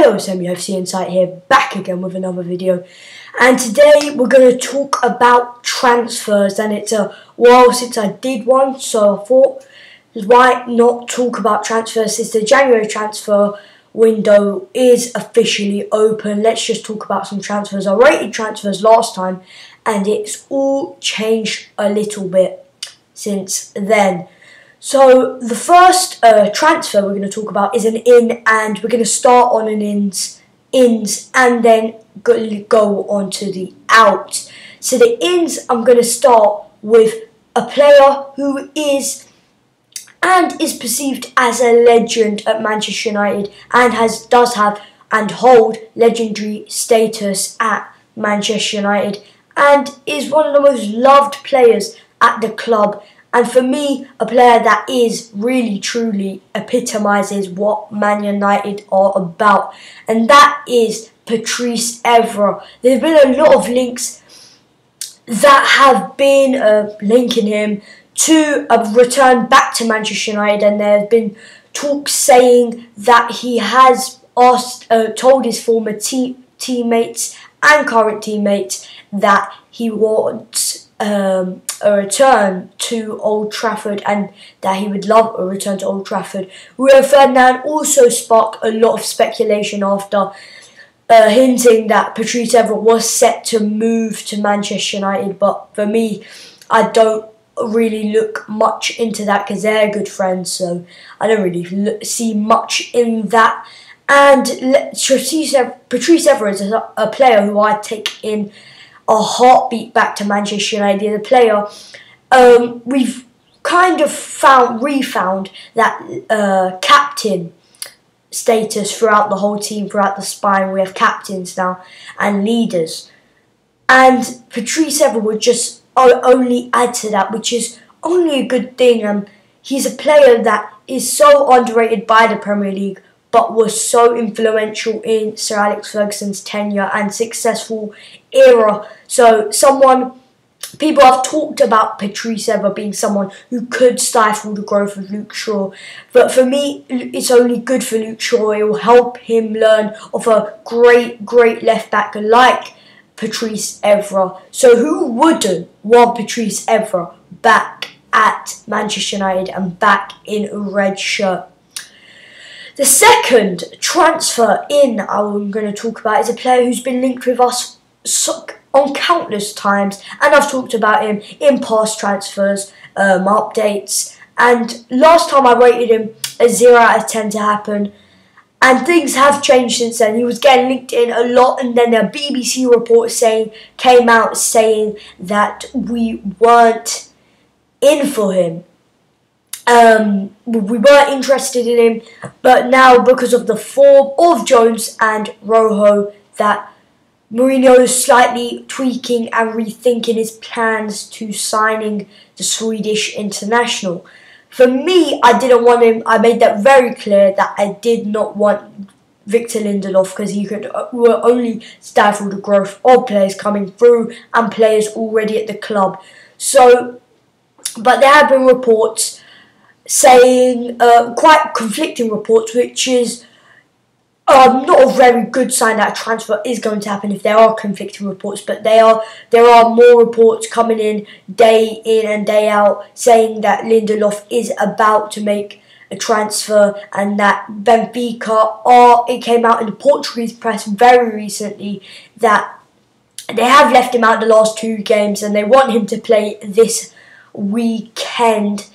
Hello, SemiUFC Insight here, back again with another video. And today we're going to talk about transfers, and it's a while since I did one, so I thought, why not talk about transfers since the January transfer window is officially open. Let's just talk about some transfers. I rated transfers last time, and it's all changed a little bit since then. So the first transfer we're going to talk about is an in, and we're going to start on an ins and then go on to the out. So the ins, I'm going to start with a player who is perceived as a legend at Manchester United and does have and hold legendary status at Manchester United and is one of the most loved players at the club. And for me, a player that is really, truly epitomises what Man United are about. And that is Patrice Evra. There have been a lot of links that have been linking him to a return back to Manchester United. And there have been talks saying that he has told his former teammates and current teammates that he wants a return to Old Trafford and that he would love a return to Old Trafford. Rio Ferdinand also sparked a lot of speculation after hinting that Patrice Evra was set to move to Manchester United, but for me, I don't really look much into that because they're good friends, so I don't really see much in that. And Patrice Evra is a player who I take in a heartbeat back to Manchester United. A player we've kind of refound that captain status throughout the whole team, throughout the spine. We have captains now and leaders, and Patrice Evra would just only add to that, which is only a good thing. He's a player that is so underrated by the Premier League, but was so influential in Sir Alex Ferguson's tenure and successful era. So people have talked about Patrice Evra being someone who could stifle the growth of Luke Shaw. But for me, it's only good for Luke Shaw. It will help him learn of a great left back like Patrice Evra. So who wouldn't want Patrice Evra back at Manchester United and back in a red shirt? The second transfer in I'm going to talk about is a player who's been linked with us on countless times, and I've talked about him in past transfers, updates, and last time I rated him a 0 out of 10 to happen, and things have changed since then. He was getting linked in a lot, and then a BBC report came out saying that we weren't in for him. We weren't interested in him, but now because of the form of Jones and Rojo, that Mourinho is slightly tweaking and rethinking his plans to signing the Swedish international. For me, I didn't want him. I made that very clear that I did not want Victor Lindelof because he could only stifle the growth of players coming through and players already at the club. So, but there have been reports saying quite conflicting reports, which is not a very good sign that a transfer is going to happen if there are conflicting reports. But there are more reports coming in and day out saying that Lindelof is about to make a transfer and that Benfica it came out in the Portuguese press very recently that they have left him out the last 2 games and they want him to play this weekend.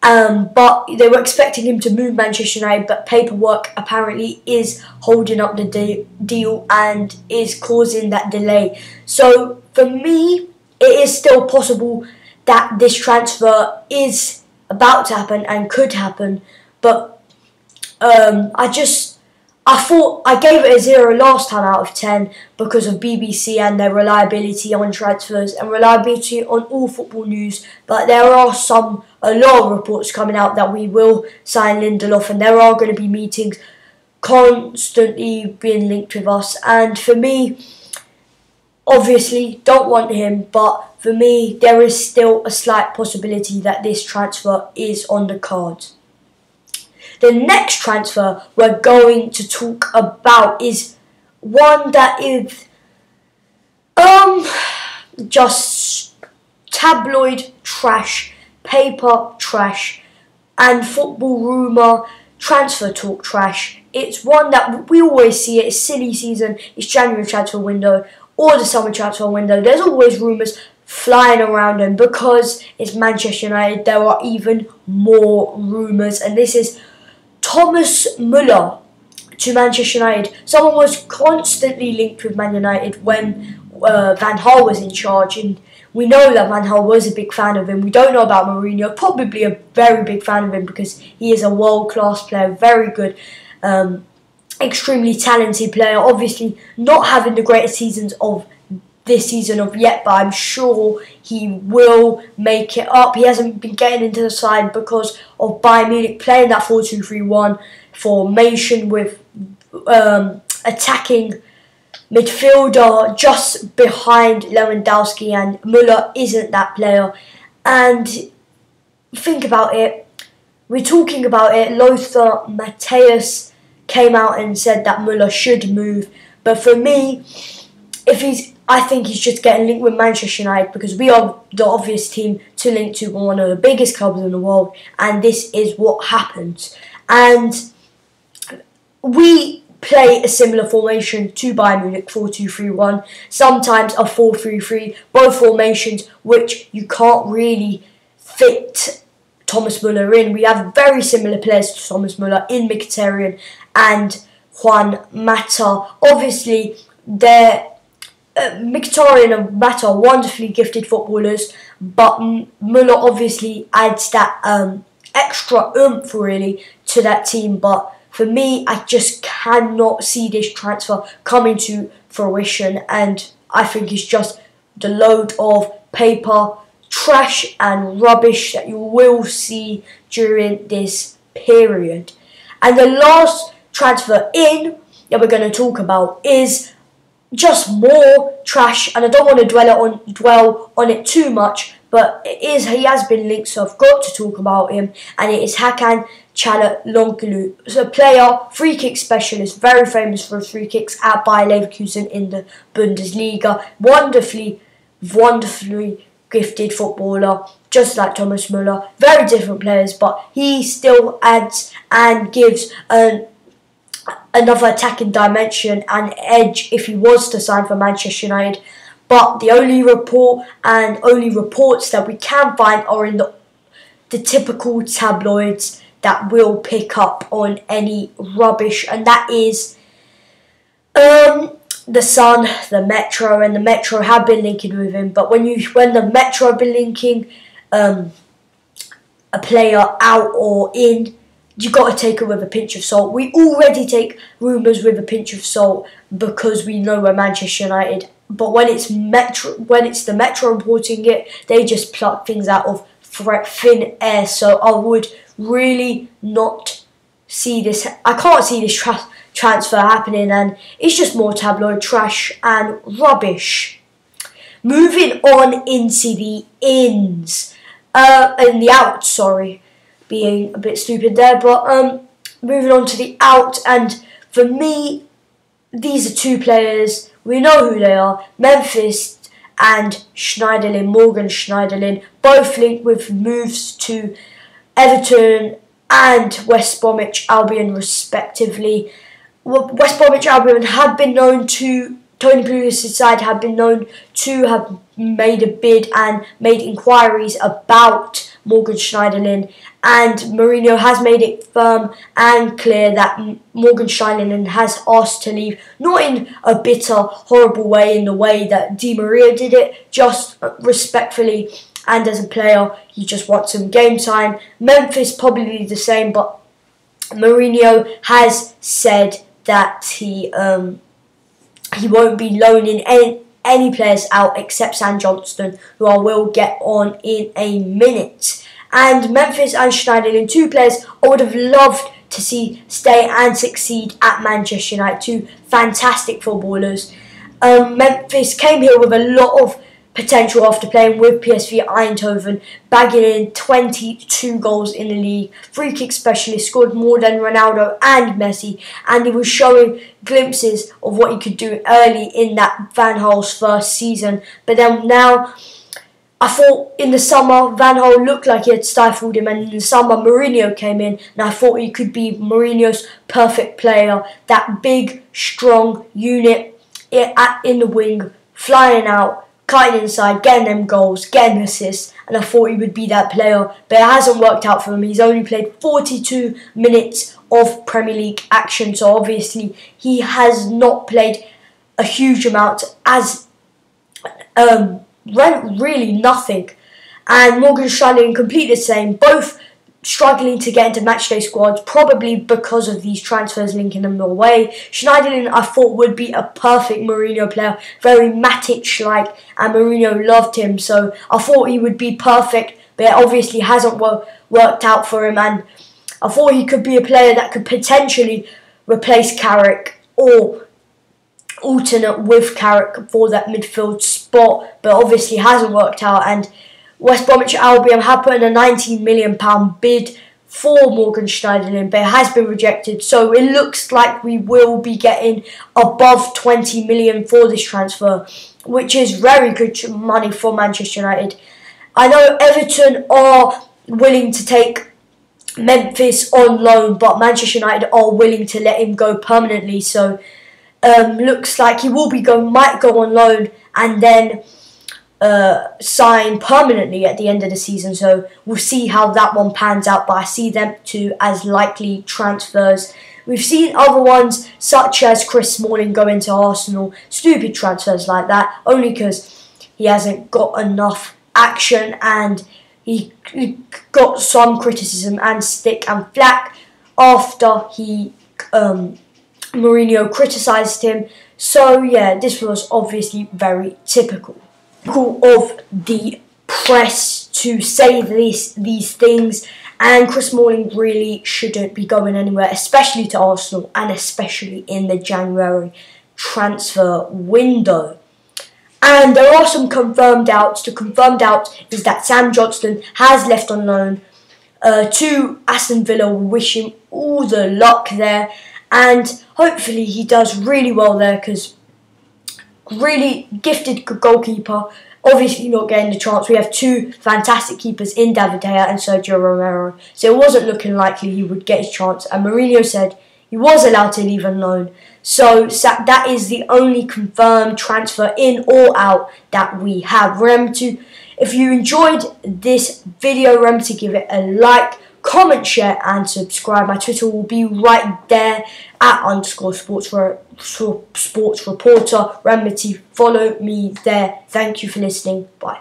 But they were expecting him to move Manchester United, but paperwork apparently is holding up the deal and is causing that delay. So for me, it is still possible that this transfer is about to happen and could happen, but I thought I gave it a 0 last time out of 10 because of BBC and their reliability on transfers and reliability on all football news. But there are a lot of reports coming out that we will sign Lindelof, and there are going to be meetings constantly being linked with us. And for me, obviously, don't want him, but for me, there is still a slight possibility that this transfer is on the cards. The next transfer we're going to talk about is one that is just tabloid trash, paper trash, and football rumour, transfer talk trash. It's one that we always see. It's silly season, it's January transfer window or the summer transfer window. There's always rumours flying around, and because it's Manchester United, there are even more rumours. And this is Thomas Muller to Manchester United. Someone was constantly linked with Man United when Van Gaal was in charge, and we know that Van Gaal was a big fan of him. We don't know about Mourinho, probably a very big fan of him because he is a world-class player, very good, extremely talented player. Obviously not having the greatest seasons of this season of yet, but I'm sure he will make it up. He hasn't been getting into the side because of Bayern Munich playing that 4-2-3-1 formation with attacking midfielder just behind Lewandowski, and Muller isn't that player. And think about it, we're talking about it, Lothar Matthäus came out and said that Muller should move, but for me, I think he's just getting linked with Manchester United because we are the obvious team to link to one of the biggest clubs in the world, and this is what happens. And we play a similar formation to Bayern Munich, 4-2-3-1, sometimes a 4-3-3, both formations which you can't really fit Thomas Muller in. We have very similar players to Thomas Muller in Mkhitaryan and Juan Mata. Obviously, Mkhitaryan and Mata are wonderfully gifted footballers, but Muller obviously adds that extra oomph really to that team. But for me, I just cannot see this transfer coming to fruition, and I think it's just the load of paper, trash and rubbish that you will see during this period. And the last transfer in that we're going to talk about is just more trash, and I don't want to dwell on it too much, but he has been linked, so I've got to talk about him, and it is Hakan Çalhanoğlu. He's a player, free kick specialist, very famous for his free kicks at Bayer Leverkusen in the Bundesliga. Wonderfully gifted footballer, just like Thomas Muller. Very different players, but he still adds and gives another attacking dimension and edge if he was to sign for Manchester United. But the only reports that we can find are in the typical tabloids that will pick up on any rubbish, and that is the Sun, the Metro, and the Metro have been linking with him. But when the Metro have been linking a player out or in, you got to take it with a pinch of salt. We already take rumours with a pinch of salt because we know we're Manchester United. But when it's the Metro reporting it, they just pluck things out of thin air. So I would really not see this. I can't see this transfer happening, and it's just more tabloid trash and rubbish. Moving on into the ins, and the outs. Sorry, being a bit stupid there, but moving on to the out, and for me, these are two players. We know who they are, Memphis and Schneiderlin, Morgan Schneiderlin, both linked with moves to Everton and West Bromwich Albion respectively. West Bromwich Albion had been known to, Tony Pulis' side had been known to have made a bid and made inquiries about Morgan Schneiderlin, and Mourinho has made it firm and clear that Morgan Schneiderlin has asked to leave, not in a bitter, horrible way in the way that Di Maria did it, just respectfully, and as a player, he just wants some game time. Memphis probably the same, but Mourinho has said that he won't be loaning any players out except Sam Johnston, who I will get on in a minute. And Memphis and Schneiderlin, two players I would have loved to see stay and succeed at Manchester United, two fantastic footballers. Memphis came here with a lot of potential after playing with PSV Eindhoven, bagging in 22 goals in the league, free kick specialist, scored more than Ronaldo and Messi, and he was showing glimpses of what he could do early in that Van Gaal's first season. But then now, I thought in the summer Van Gaal looked like he had stifled him, and in the summer Mourinho came in, and I thought he could be Mourinho's perfect player, that big, strong unit in the wing, flying out, cutting inside, getting them goals, getting assists, and I thought he would be that player, but it hasn't worked out for him. He's only played 42 minutes of Premier League action, so obviously he has not played a huge amount, as really nothing. And Morgan Schneiderlin completely the same, both struggling to get into matchday squads, probably because of these transfers linking them away. Schneiderlin, I thought, would be a perfect Mourinho player, very Matic-like, and Mourinho loved him, so I thought he would be perfect, but it obviously hasn't worked out for him, and I thought he could be a player that could potentially replace Carrick or alternate with Carrick for that midfield spot, but obviously hasn't worked out. And West Bromwich Albion have put in a £19 million bid for Morgan Schneiderlin, but it has been rejected, so it looks like we will be getting above 20 million for this transfer, which is very good money for Manchester United. I know Everton are willing to take Memphis on loan, but Manchester United are willing to let him go permanently, so looks like he might go on loan and then sign permanently at the end of the season, so we'll see how that one pans out, but I see them two as likely transfers. We've seen other ones such as Chris Smalling go into Arsenal, stupid transfers like that, only because he hasn't got enough action, and he got some criticism and stick and flack after Mourinho criticised him. So yeah, this was obviously very typical of the press to say these things, and Chris Smalling really shouldn't be going anywhere, especially to Arsenal, and especially in the January transfer window. And there are some confirmed doubts. The confirmed doubt is that Sam Johnston has left on loan to Aston Villa. We wish him all the luck there, and hopefully he does really well there, because really gifted goalkeeper, obviously not getting the chance. We have two fantastic keepers in David De Gea and Sergio Romero, so it wasn't looking likely he would get his chance, and Mourinho said he was allowed to leave on loan. So that is the only confirmed transfer in or out that we have. Remember to, if you enjoyed this video, remember to give it a like, comment, share and subscribe. My Twitter will be right there at _sports reporter. Remember to follow me there. Thank you for listening. Bye.